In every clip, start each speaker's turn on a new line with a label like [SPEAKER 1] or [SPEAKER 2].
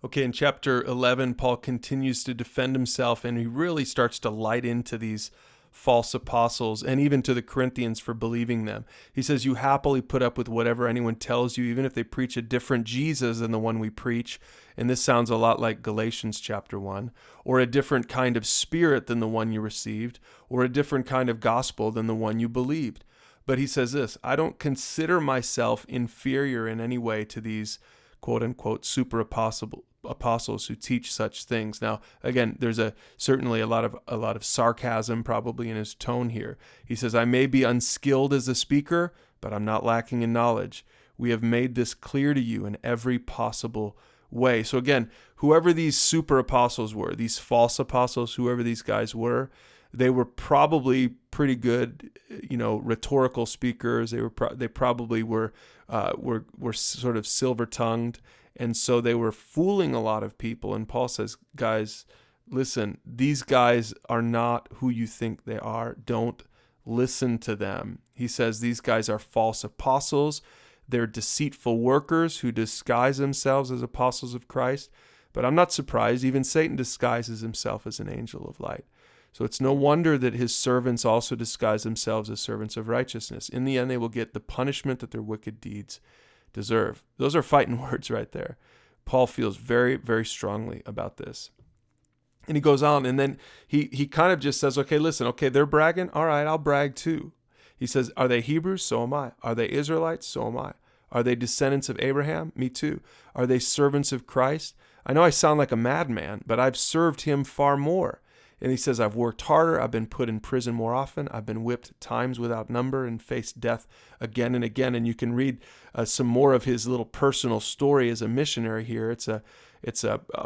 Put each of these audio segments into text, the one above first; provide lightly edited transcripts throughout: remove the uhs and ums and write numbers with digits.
[SPEAKER 1] Okay, in chapter 11, Paul continues to defend himself, and he really starts to light into these false apostles and even to the Corinthians for believing them. He says, "You happily put up with whatever anyone tells you, even if they preach a different Jesus than the one we preach." And this sounds a lot like Galatians chapter 1, or a different kind of spirit than the one you received, or a different kind of gospel than the one you believed. But he says this, "I don't consider myself inferior in any way to these quote unquote super apostles who teach such things." Now, again, there's certainly a lot of sarcasm probably in his tone here. He says, "I may be unskilled as a speaker, but I'm not lacking in knowledge. We have made this clear to you in every possible way." So again, whoever these super apostles were, these false apostles, whoever these guys were, they were probably pretty good, rhetorical speakers. They probably were sort of silver-tongued, and so they were fooling a lot of people. And Paul says, guys, listen, these guys are not who you think they are. Don't listen to them. He says these guys are false apostles. They're deceitful workers who disguise themselves as apostles of Christ. But I'm not surprised. Even Satan disguises himself as an angel of light. So it's no wonder that his servants also disguise themselves as servants of righteousness. In the end, they will get the punishment that their wicked deeds deserve. Those are fighting words right there. Paul feels very, very strongly about this. And he goes on, and then he kind of just says, okay, listen, okay, they're bragging. All right, I'll brag too. He says, are they Hebrews? So am I. Are they Israelites? So am I. Are they descendants of Abraham? Me too. Are they servants of Christ? I know I sound like a madman, but I've served him far more. And he says, I've worked harder, I've been put in prison more often, I've been whipped times without number and faced death again and again. And you can read some more of his little personal story as a missionary here. It's a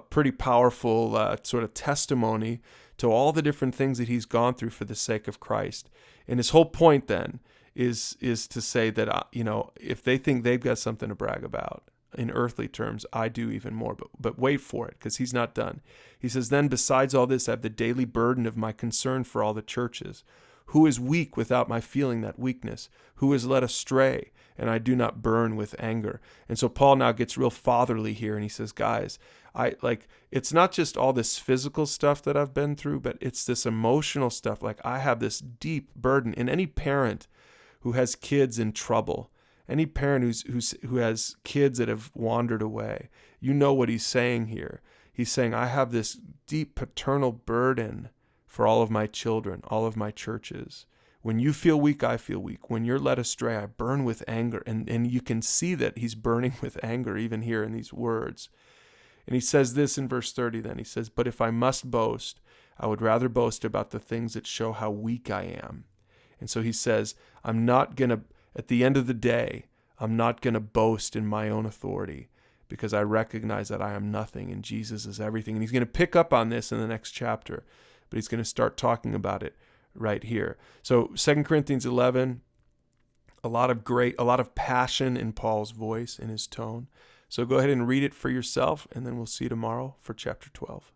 [SPEAKER 1] pretty powerful sort of testimony to all the different things that he's gone through for the sake of Christ. And his whole point then is to say that, if they think they've got something to brag about, in earthly terms, I do even more, but wait for it, because he's not done. He says, then besides all this, I have the daily burden of my concern for all the churches. Who is weak without my feeling that weakness? Who is led astray, and I do not burn with anger? And so Paul now gets real fatherly here, and he says, guys, it's not just all this physical stuff that I've been through, but it's this emotional stuff. Like, I have this deep burden. And any parent who has kids in trouble, any parent who has kids that have wandered away, you know what he's saying here. He's saying, I have this deep paternal burden for all of my children, all of my churches. When you feel weak, I feel weak. When you're led astray, I burn with anger. And you can see that he's burning with anger even here in these words. And he says this in verse 30 then. He says, but if I must boast, I would rather boast about the things that show how weak I am. And so he says, at the end of the day, I'm not going to boast in my own authority, because I recognize that I am nothing and Jesus is everything. And he's going to pick up on this in the next chapter, but he's going to start talking about it right here. So 2 Corinthians 11, a lot of passion in Paul's voice, in his tone. So go ahead and read it for yourself, and then we'll see you tomorrow for chapter 12.